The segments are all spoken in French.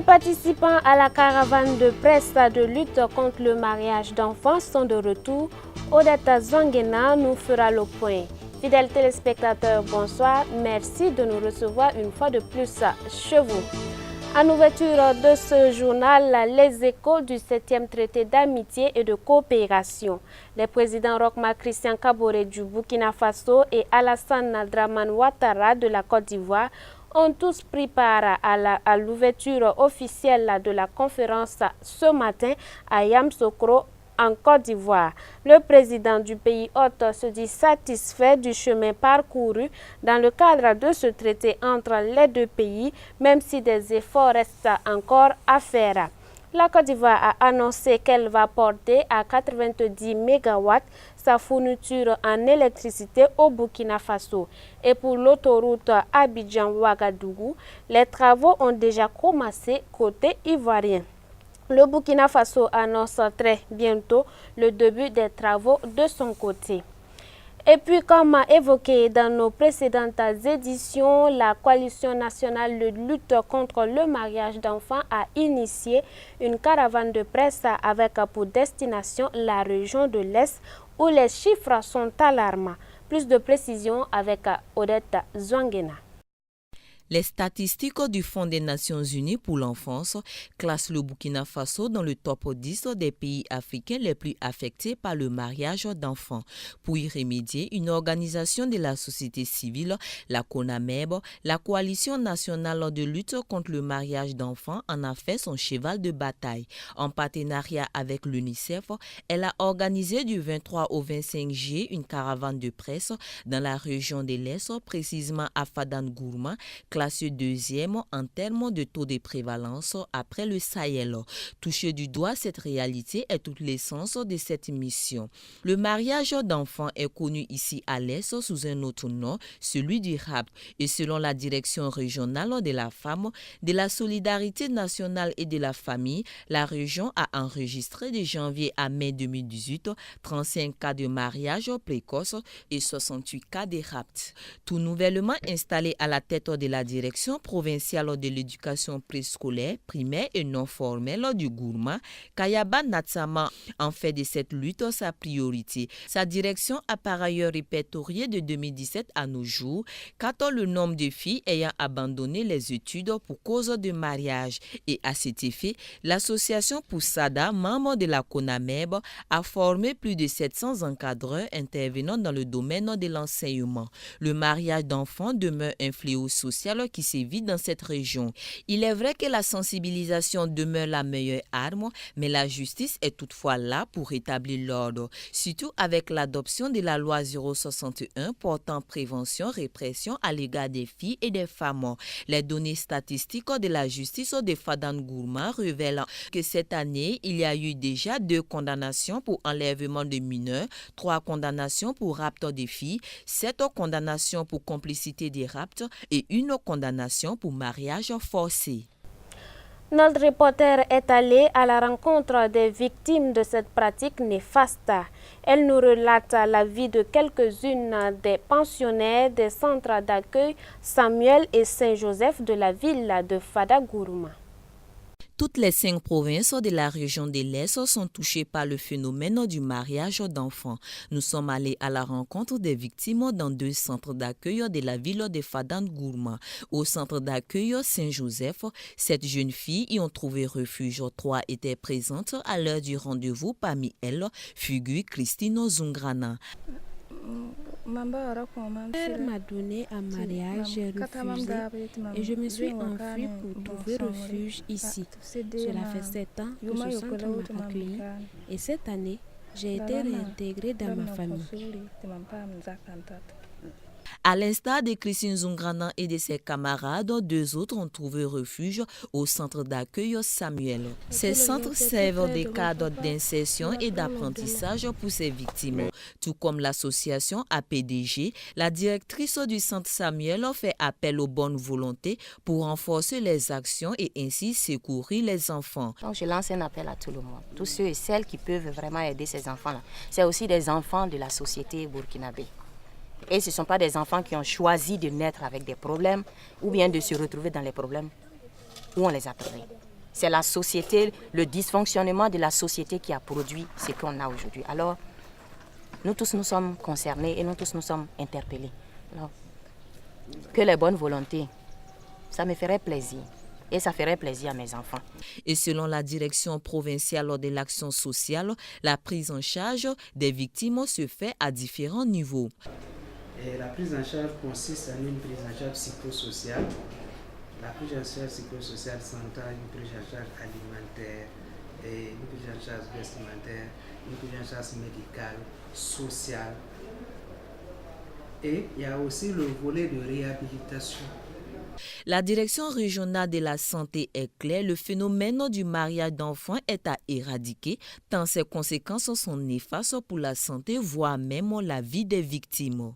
participants à la caravane de presse de lutte contre le mariage d'enfants sont de retour. Odette Zwanguena nous fera le point. Fidèles téléspectateurs, bonsoir. Merci de nous recevoir une fois de plus chez vous. En ouverture de ce journal, les échos du 7e traité d'amitié et de coopération. Les présidents Roch-Marc Christian Kaboré du Burkina Faso et Alassane Dramane Ouattara de la Côte d'Ivoire ont tous pris part à l'ouverture officielle de la conférence ce matin à Yamoussoukro, en Côte d'Ivoire. Le président du pays hôte se dit satisfait du chemin parcouru dans le cadre de ce traité entre les deux pays, même si des efforts restent encore à faire. La Côte d'Ivoire a annoncé qu'elle va porter à 90 MW sa fourniture en électricité au Burkina Faso. Et pour l'autoroute Abidjan-Ouagadougou, les travaux ont déjà commencé côté ivoirien. Le Burkina Faso annonce très bientôt le début des travaux de son côté. Et puis, comme évoqué dans nos précédentes éditions, la Coalition nationale de lutte contre le mariage d'enfants a initié une caravane de presse avec pour destination la région de l'Est où les chiffres sont alarmants. Plus de précisions avec Odette Zwanguena. Les statistiques du Fonds des Nations Unies pour l'enfance classent le Burkina Faso dans le top 10 des pays africains les plus affectés par le mariage d'enfants. Pour y remédier, une organisation de la société civile, la CONAMEB, la Coalition nationale de lutte contre le mariage d'enfants, en a fait son cheval de bataille. En partenariat avec l'UNICEF, elle a organisé du 23 au 25 juillet une caravane de presse dans la région de l'Est, précisément à Fadan-Gourma, classé deuxième en termes de taux de prévalence après le Sahel. Toucher du doigt cette réalité est toute l'essence de cette mission. Le mariage d'enfants est connu ici à l'Est sous un autre nom, celui du RAP. Et selon la Direction régionale de la femme, de la solidarité nationale et de la famille, la région a enregistré de janvier à mai 2018 35 cas de mariage précoce et 68 cas de rapt. Tout nouvellement installé à la tête de la Direction provinciale de l'éducation préscolaire, primaire et non formelle du Gourma, Kayaba Natsama en fait de cette lutte sa priorité. Sa direction a par ailleurs répertorié de 2017 à nos jours qu'atteint le nombre de filles ayant abandonné les études pour cause de mariage. Et à cet effet, l'association Poussada, membre de la CONAMEB, a formé plus de 700 encadreurs intervenant dans le domaine de l'enseignement. Le mariage d'enfants demeure un fléau social qui sévit dans cette région. Il est vrai que la sensibilisation demeure la meilleure arme, mais la justice est toutefois là pour rétablir l'ordre, surtout avec l'adoption de la loi 061 portant prévention, répression à l'égard des filles et des femmes. Les données statistiques de la justice de Fadan-Gourma révèlent que cette année, il y a eu déjà 2 condamnations pour enlèvement de mineurs, 3 condamnations pour rapt des filles, 7 condamnations pour complicité des rapts et 1 condamnation pour mariage forcé. Notre reporter est allé à la rencontre des victimes de cette pratique néfaste. Elle nous relate la vie de quelques-unes des pensionnaires des centres d'accueil Samuel et Saint-Joseph de la ville de Fada-Gourma. Toutes les 5 provinces de la région de l'Est sont touchées par le phénomène du mariage d'enfants. Nous sommes allés à la rencontre des victimes dans 2 centres d'accueil de la ville de Fadan-Gourma. Au centre d'accueil Saint-Joseph, 7 jeunes filles y ont trouvé refuge. 3 étaient présentes à l'heure du rendez-vous. Parmi elles, figure Christine Zungrana. Ma mère m'a donné un mariage, j'ai refusé et je me suis enfuie pour trouver refuge ici. Cela fait 7 ans que ce centre m'a accueilli et cette année, j'ai été réintégrée dans ma famille. À l'instar de Christine Zungrana et de ses camarades, 2 autres ont trouvé refuge au centre d'accueil Samuel. Ces centres servent de cadre d'insertion et d'apprentissage pour ces victimes. Tout comme l'association APDG, la directrice du centre Samuel fait appel aux bonnes volontés pour renforcer les actions et ainsi secourir les enfants. Donc je lance un appel à tout le monde, tous ceux et celles qui peuvent vraiment aider ces enfants-là. C'est aussi des enfants de la société burkinabé. Et ce ne sont pas des enfants qui ont choisi de naître avec des problèmes ou bien de se retrouver dans les problèmes où on les a trouvés. C'est la société, le dysfonctionnement de la société qui a produit ce qu'on a aujourd'hui. Alors, nous tous nous sommes concernés et nous tous nous sommes interpellés. Alors, que les bonnes volontés, ça me ferait plaisir. Et ça ferait plaisir à mes enfants. Et selon la direction provinciale de l'action sociale, la prise en charge des victimes se fait à différents niveaux. Et la prise en charge consiste en une prise en charge psychosociale. La prise en charge psychosociale s'entend une prise en charge alimentaire, et une prise en charge vestimentaire, une prise en charge médicale, sociale. Et il y a aussi le volet de réhabilitation. La direction régionale de la santé est claire, le phénomène du mariage d'enfants est à éradiquer, tant ses conséquences sont néfastes pour la santé, voire même la vie des victimes.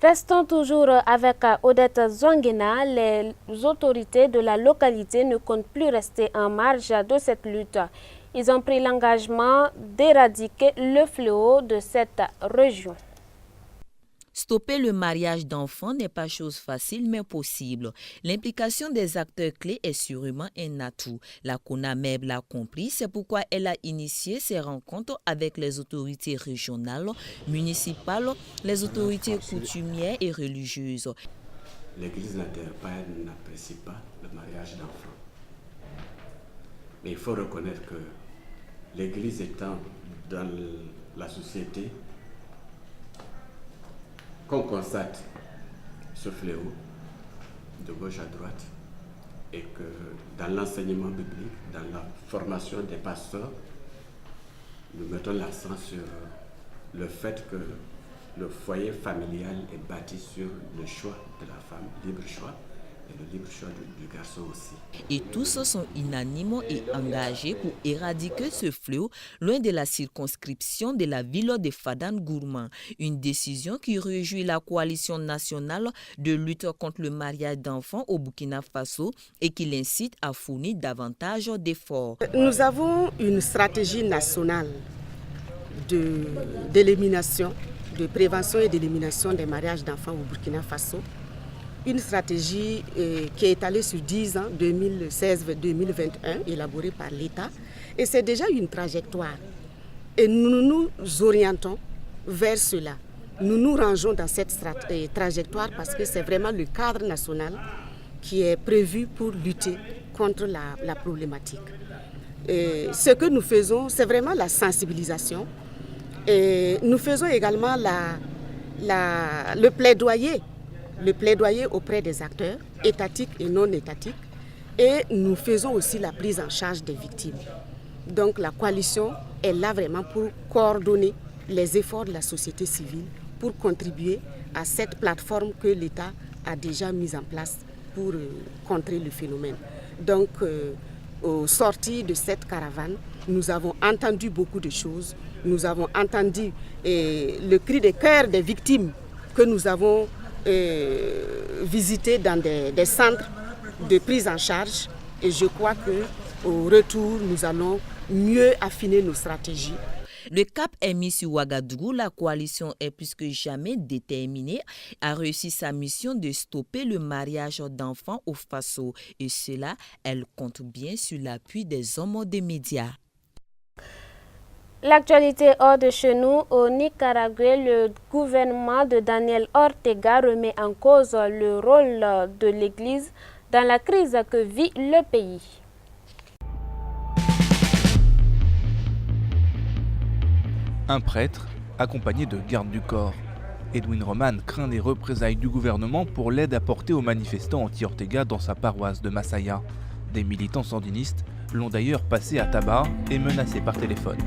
Restons toujours avec Odette Zongena. Les autorités de la localité ne comptent plus rester en marge de cette lutte. Ils ont pris l'engagement d'éradiquer le fléau de cette région. Stopper le mariage d'enfants n'est pas chose facile mais possible. L'implication des acteurs clés est sûrement un atout. La CONAMEB l'a compris, c'est pourquoi elle a initié ces rencontres avec les autorités régionales, municipales, les autorités coutumières et religieuses. L'Église n'apprécie pas le mariage d'enfants. Mais il faut reconnaître que l'Église étant dans la société, qu'on constate ce fléau de gauche à droite et que dans l'enseignement biblique, dans la formation des pasteurs, nous mettons l'accent sur le fait que le foyer familial est bâti sur le choix de la femme, libre choix, et le libre choix du garçon aussi. Et tous sont unanimes et engagés pour éradiquer ce fléau loin de la circonscription de la ville de Fadane-Gourma. Une décision qui réjouit la coalition nationale de lutte contre le mariage d'enfants au Burkina Faso et qui l'incite à fournir davantage d'efforts. Nous avons une stratégie nationale d'élimination, de prévention et d'élimination des mariages d'enfants au Burkina Faso. Une stratégie qui est étalée sur 10 ans, 2016-2021, élaborée par l'État. Et c'est déjà une trajectoire. Et nous nous orientons vers cela. Nous nous rangeons dans cette trajectoire parce que c'est vraiment le cadre national qui est prévu pour lutter contre la problématique. Et ce que nous faisons, c'est vraiment la sensibilisation. Et nous faisons également le plaidoyer auprès des acteurs étatiques et non étatiques. Et nous faisons aussi la prise en charge des victimes. Donc la coalition est là vraiment pour coordonner les efforts de la société civile pour contribuer à cette plateforme que l'État a déjà mise en place pour contrer le phénomène. Donc au sortir de cette caravane, nous avons entendu beaucoup de choses. Nous avons entendu le cri de cœur des victimes que nous avons visité dans des centres de prise en charge. Et je crois qu'au retour, nous allons mieux affiner nos stratégies. Le cap est mis sur Ouagadougou. La coalition est plus que jamais déterminée à réussir sa mission de stopper le mariage d'enfants au Faso. Et cela, elle compte bien sur l'appui des hommes des médias. L'actualité hors de chez nous, au Nicaragua, le gouvernement de Daniel Ortega remet en cause le rôle de l'Église dans la crise que vit le pays. Un prêtre accompagné de gardes du corps. Edwin Roman craint les représailles du gouvernement pour l'aide apportée aux manifestants anti-Ortega dans sa paroisse de Masaya. Des militants sandinistes l'ont d'ailleurs passé à tabac et menacé par téléphone.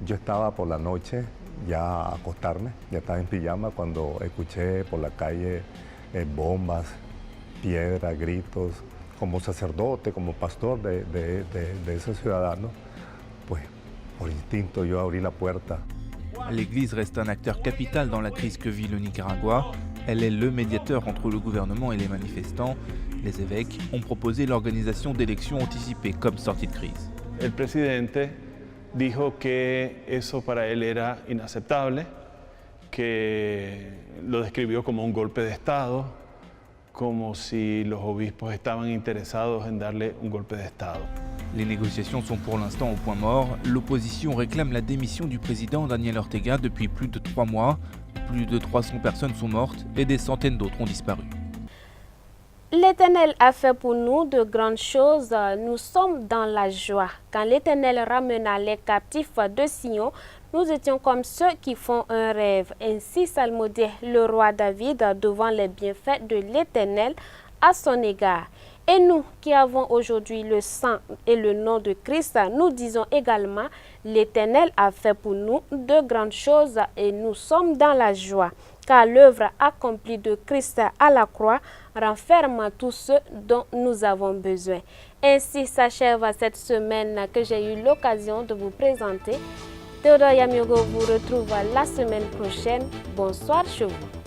Yo estaba por la noche ya a acostarme, ya estaba en pijama cuando escuché por la calle bombas, piedras, gritos. Como sacerdote, como pastor de esos ciudadanos, pues por instinto yo abrí la puerta. L'Église reste un acteur capital dans la crise que vit le Nicaragua. Elle est le médiateur entre le gouvernement et les manifestants. Les évêques ont proposé l'organisation d'élections anticipées comme sortie de crise. El presidente dijo que eso para él era inaceptable, que lo describió como un golpe de Estado, como si los obispos estaban interesados en darle un golpe de Estado. Les négociations sont pour l'instant au point mort. L'opposition réclame la démission du président Daniel Ortega depuis plus de 3 mois. Plus de 300 personnes sont mortes et des centaines d'autres ont disparu. L'Éternel a fait pour nous de grandes choses, nous sommes dans la joie. Quand l'Éternel ramena les captifs de Sion, nous étions comme ceux qui font un rêve. Ainsi salmodiait le roi David devant les bienfaits de l'Éternel à son égard. Et nous qui avons aujourd'hui le sang et le nom de Christ, nous disons également, l'Éternel a fait pour nous de grandes choses et nous sommes dans la joie. Car l'œuvre accomplie de Christ à la croix renferme tout ce dont nous avons besoin. Ainsi s'achève cette semaine que j'ai eu l'occasion de vous présenter. Théodore Yamiogo vous retrouve la semaine prochaine. Bonsoir chez vous.